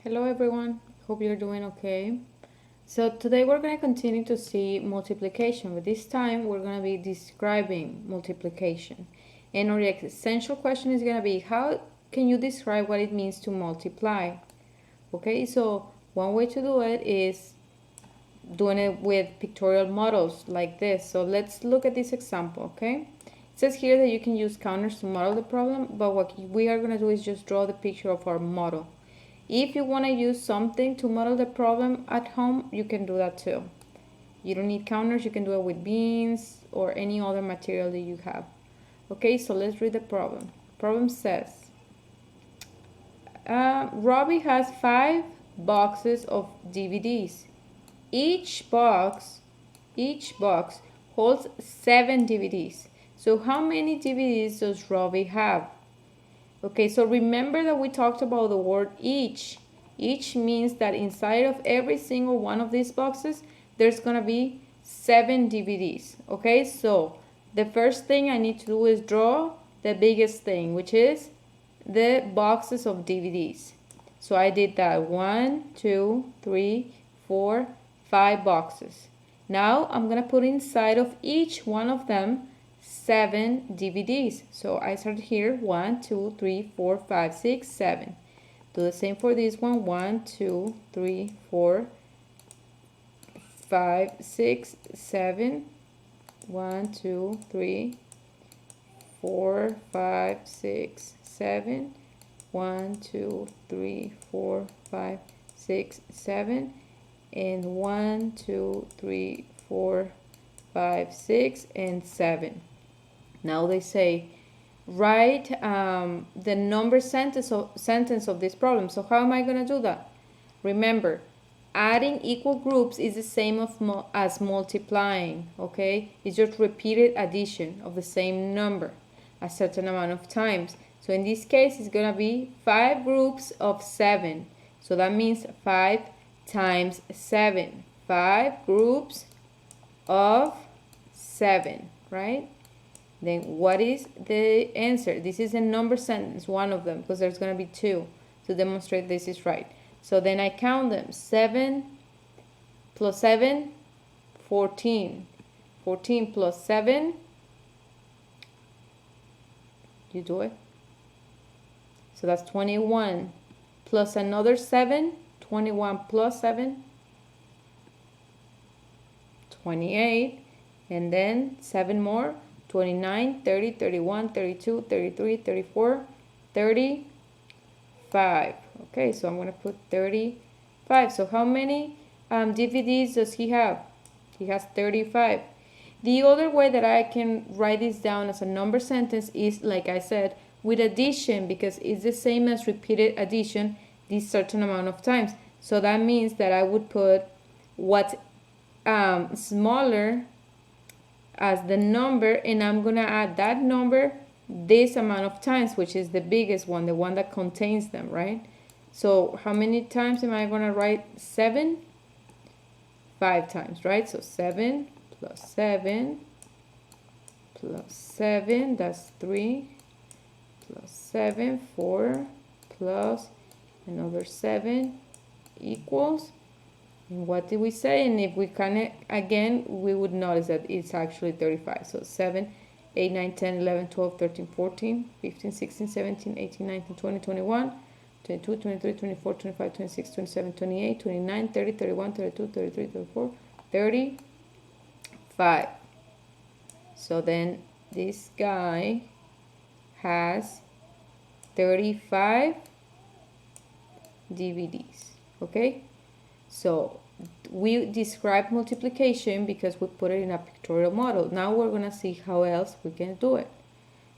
Hello everyone, hope you're doing okay. So today we're going to continue to see multiplication, but this time we're going to be describing multiplication. And our essential question is going to be, how can you describe what it means to multiply? Okay, so one way to do it is doing it with pictorial models like this. So let's look at this example, okay? It says here that you can use counters to model the problem, but what we are going to do is just draw the picture of our model. If you want to use something to model the problem at home, you can do that too. You don't need counters, you can do it with beans or any other material that you have. Okay, so let's read the problem. Problem says, Robbie has 5 boxes of DVDs. Each box holds 7 DVDs. So how many DVDs does Robbie have? Okay, so remember that we talked about the word each. Each means that inside of every single one of these boxes, there's gonna be 7 DVDs. Okay, so the first thing I need to do is draw the biggest thing, which is the boxes of DVDs. So I did that 1, 2, 3, 4, 5 boxes. Now I'm gonna put inside of each one of them 7 DVDs. So I start here 1, 2, 3, 4, 5, 6, 7. Do the same for this one 1, 2, 3, 4, 5, 6, 7. 1, 2, 3, 4, 5, 6, 7. 1, 2, 3, 4, 5, 6, 7. And 1, 2, 3, 4, 5, 6, and 7. Now they say, write the number sentence of this problem. So how am I going to do that? Remember, adding equal groups is the same as multiplying, okay? It's just repeated addition of the same number a certain amount of times. So in this case, it's going to be 5 groups of 7. So that means 5 times 7. 5 groups of 7, right? Then what is the answer? This is a number sentence, one of them, because there's going to be 2 to demonstrate this is right. So then I count them. 7 plus 7, 14. 14 plus 7, you do it. So that's 21 plus another 7, 21 plus 7, 28, and then 7 more, 29, 30, 31, 32, 33, 34, 35. Okay, so I'm going to put 35. So how many DVDs does he have? He has 35. The other way that I can write this down as a number sentence is, like I said, with addition, because it's the same as repeated addition this certain amount of times. So that means that I would put what's smaller as the number, and I'm gonna add that number this amount of times, which is the biggest one, the one that contains them, right? So how many times am I gonna write 7? 5 times, right? So 7 plus 7 plus 7, that's 3, plus 7, 4, plus another 7 equals, and what did we say? And if we can again, we would notice that it's actually 35. So 7, 8, 9, 10, 11, 12, 13, 14, 15, 16, 17, 18, 19, 20, 21, 22, 23, 24, 25, 26, 27, 28, 29, 30, 31, 32, 33, 34, 35. So then this guy has 35 DVDs, okay? So we describe multiplication because we put it in a pictorial model. Now we're gonna see how else we can do it.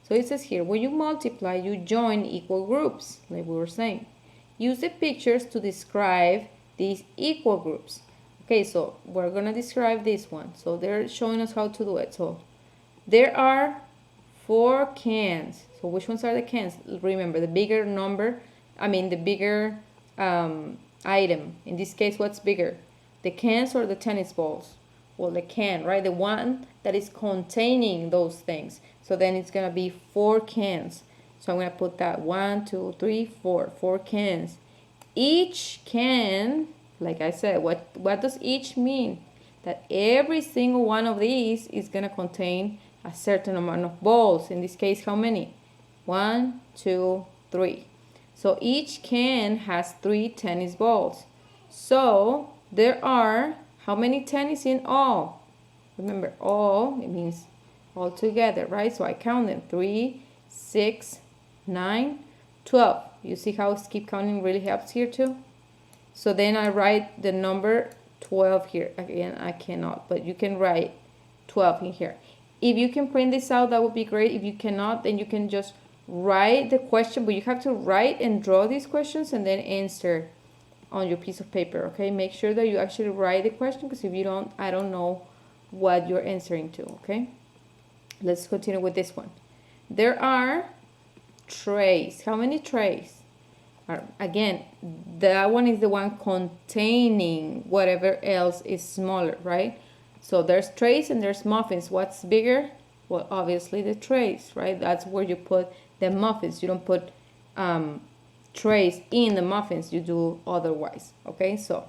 So it says here, when you multiply, you join equal groups, like we were saying. Use the pictures to describe these equal groups. Okay, so we're gonna describe this one. So they're showing us how to do it. So there are 4 cans. So which ones are the cans? Remember, the bigger number, the bigger item. In this case, what's bigger? The cans or the tennis balls? Well, the can, right? The one that is containing those things. So then it's going to be 4 cans. So I'm going to put that 1, 2, 3, 4. 4 cans. Each can, like I said, what does each mean? That every single one of these is going to contain a certain amount of balls. In this case, how many? 1, 2, 3. So each can has 3 tennis balls. So there are how many tennis in all? Remember, all, it means all together, right? So I count them. 3, 6, 9, 12. You see how skip counting really helps here too? So then I write the number 12 here. Again, I cannot, but you can write 12 in here. If you can print this out, that would be great. If you cannot, then you can just write the question, but you have to write and draw these questions and then answer on your piece of paper, okay? Make sure that you actually write the question, because if you don't, I don't know what you're answering to, okay? Let's continue with this one. There are trays. How many trays? Again, that one is the one containing whatever else is smaller, right? So there's trays and there's muffins. What's bigger? Well, obviously the trays, right? That's where you put the muffins. You don't put trays in the muffins. You do otherwise, okay? So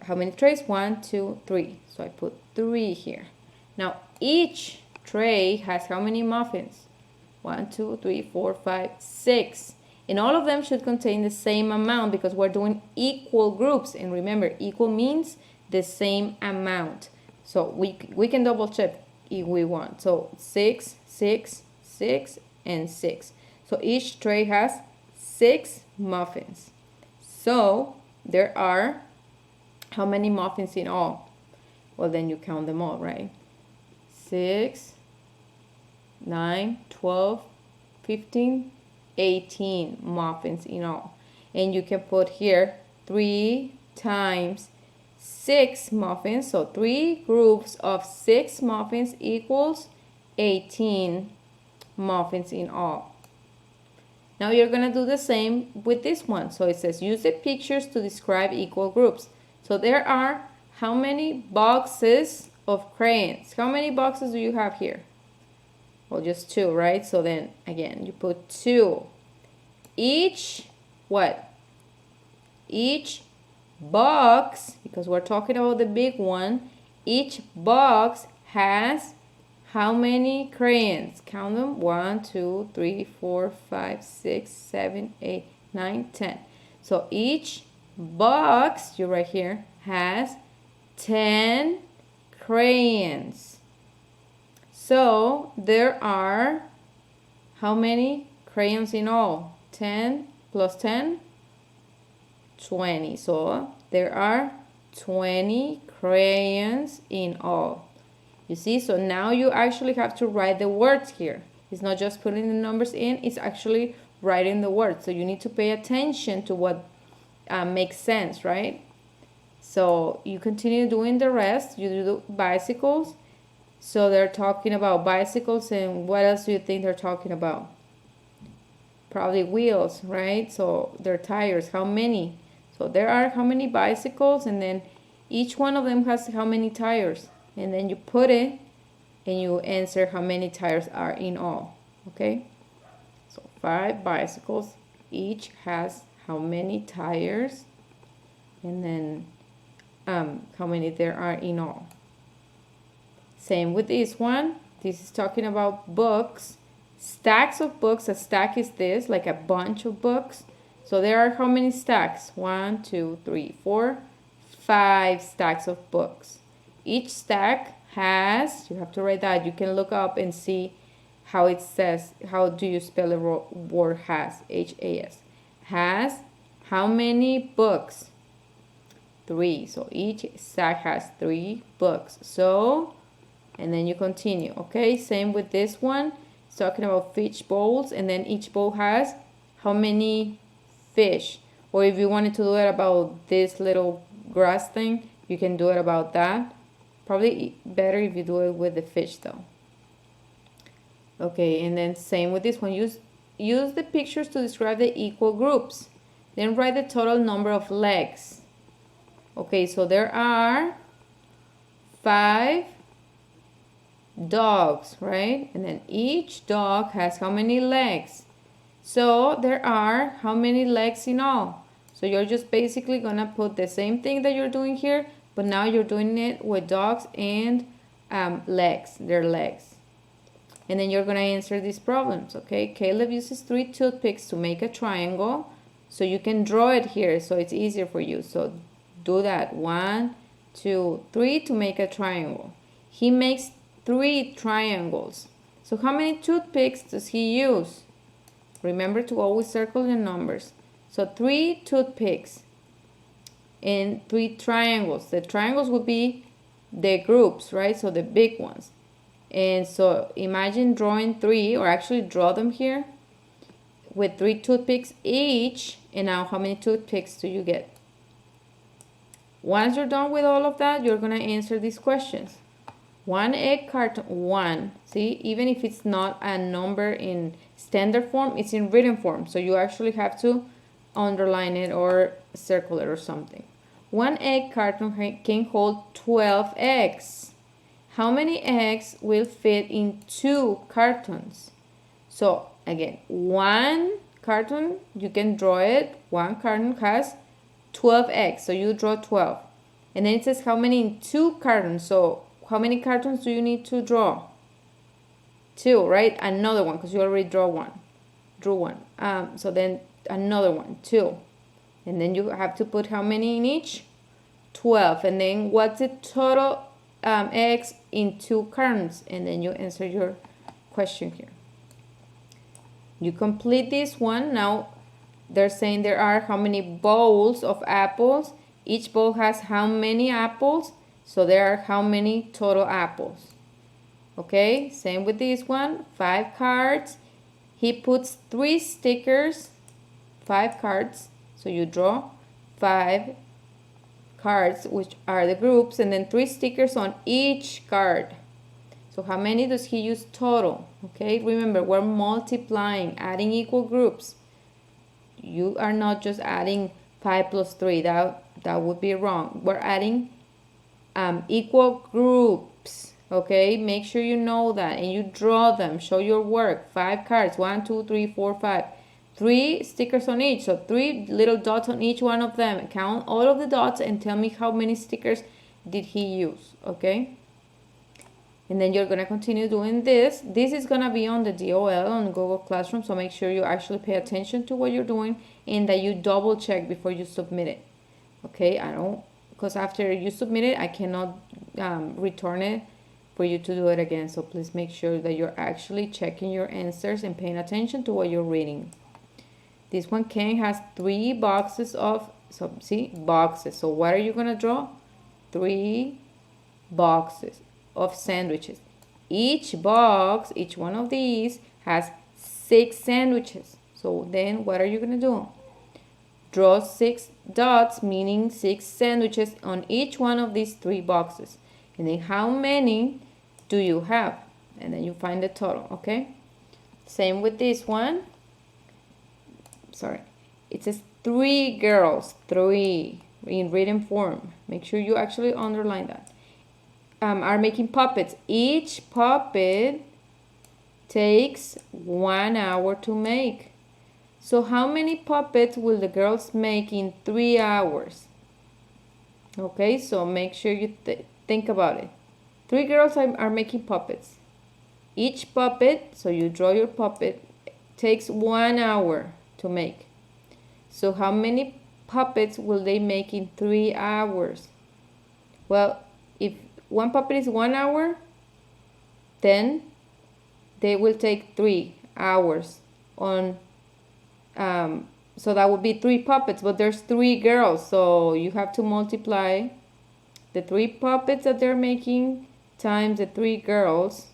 how many trays? 1, 2, 3. So I put 3 here. Now each tray has how many muffins? 1, 2, 3, 4, 5, 6. And all of them should contain the same amount, because we're doing equal groups. And remember, equal means the same amount. So we can double check if we want. So 6, 6, 6, and 6. So each tray has 6 muffins. So there are how many muffins in all? Well, then you count them all, right? 6, 9, 12, 15, 18 muffins in all. And you can put here 3 times 6 muffins. So 3 groups of 6 muffins equals 18 muffins in all. Now you're going to do the same with this one. So it says use the pictures to describe equal groups. So there are how many boxes of crayons? How many boxes do you have here? Well, just 2, right? So then again, you put 2. Each what? Each box, because we're talking about the big one, each box has how many crayons? Count them. 1, 2, 3, 4, 5, 6, 7, 8, 9, 10. So each box, you right here, has 10 crayons. So there are how many crayons in all? 10 plus 10, 20. So there are 20 crayons in all. You see, so now you actually have to write the words here. It's not just putting the numbers in, it's actually writing the words. So you need to pay attention to what makes sense, right? So you continue doing the rest. You do bicycles. So they're talking about bicycles, and what else do you think they're talking about? Probably wheels, right? So their tires, how many? So there are how many bicycles, and then each one of them has how many tires. And then you put it and you answer how many tires are in all, okay? So 5 bicycles, each has how many tires, and then how many there are in all. Same with this one. This is talking about books, stacks of books. A stack is this, like a bunch of books. So there are how many stacks? 1, 2, 3, 4, 5 stacks of books. Each stack has, you have to write that. You can look up and see how it says, how do you spell the word has, H-A-S. Has how many books? 3. So each stack has 3 books. So, and then you continue, okay? Same with this one. It's talking about fish bowls, and then each bowl has how many fish. Or if you wanted to do it about this little grass thing, you can do it about that. Probably better if you do it with the fish though. Okay, and then same with this one. Use the pictures to describe the equal groups. Then write the total number of legs. Okay, so there are 5 dogs, right? And then each dog has how many legs? So there are how many legs in all? So you're just basically gonna put the same thing that you're doing here, but now you're doing it with dogs and legs, their legs. And then you're gonna answer these problems, okay? Caleb uses 3 toothpicks to make a triangle. So you can draw it here so it's easier for you. So do that. 1, 2, 3 to make a triangle. He makes 3 triangles. So how many toothpicks does he use? Remember to always circle the numbers. So 3 toothpicks and 3 triangles. The triangles would be the groups, right? So the big ones. And so imagine drawing 3, or actually draw them here with 3 toothpicks each. And now how many toothpicks do you get? Once you're done with all of that, you're going to answer these questions. 1 egg carton, 1. See, even if it's not a number in standard form, it's in written form. So you actually have to underline it or circle it or something. 1 egg carton can hold 12 eggs. How many eggs will fit in 2 cartons? So again, 1 carton, you can draw it. 1 carton has 12 eggs, so you draw 12. And then it says how many in 2 cartons. So how many cartons do you need to draw? 2, right? Another one, because you already drew one. So then another one, 2. And then you have to put how many in each? 12. And then what's the total eggs in 2 cartons? And then you answer your question here. You complete this one. Now they're saying there are how many bowls of apples. Each bowl has how many apples? So there are how many total apples? Okay, same with this one. 5 cards. He puts 3 stickers, 5 cards. So you draw 5 cards, which are the groups, and then 3 stickers on each card. So how many does he use total? Okay, remember, we're multiplying, adding equal groups. You are not just adding 5 plus 3. That would be wrong. We're adding equal groups. Okay, make sure you know that and you draw them. Show your work. 5 cards. 1, 2, 3, 4, 5. 3 stickers on each. So 3 little dots on each one of them. Count all of the dots and tell me how many stickers did he use. Okay. And then you're going to continue doing this. This is going to be on the DOL on Google Classroom. So make sure you actually pay attention to what you're doing and that you double check before you submit it. Okay, because after you submit it, I cannot return it for you to do it again. So please make sure that you're actually checking your answers and paying attention to what you're reading. This one, Ken has 3 boxes of, so see, boxes. So what are you going to draw? 3 boxes of sandwiches. Each box, each one of these has 6 sandwiches. So then what are you going to do? Draw 6 dots, meaning 6 sandwiches on each one of these 3 boxes. And then how many do you have? And then you find the total, okay? Same with this one. Sorry. It says 3 girls, 3 in written form. Make sure you actually underline that. Are making puppets. Each puppet takes 1 hour to make. So how many puppets will the girls make in 3 hours? Okay, so make sure you think about it. 3 girls are making puppets. Each puppet, so you draw your puppet, takes 1 hour to make. So how many puppets will they make in 3 hours? Well, if one puppet is 1 hour, then they will take 3 hours on so that would be 3 puppets, but there's 3 girls, so you have to multiply the 3 puppets that they're making times the 3 girls,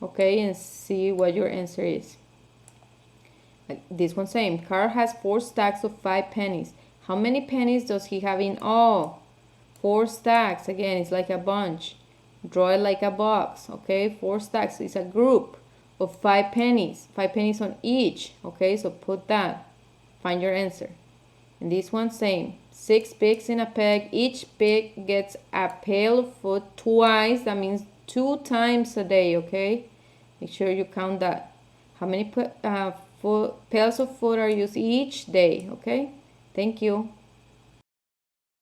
okay, and see what your answer is. Like this one, same. Carl has 4 stacks of 5 pennies. How many pennies does he have in all? 4 stacks. Again, it's like a bunch. Draw it like a box, okay? 4 stacks. It's a group of 5 pennies. 5 pennies on each, okay? So put that. Find your answer. And this one, same. 6 pigs in a peg. Each pig gets a pail of food twice. That means 2 times a day, okay? Make sure you count that. How many pails of food are used each day, okay? Thank you.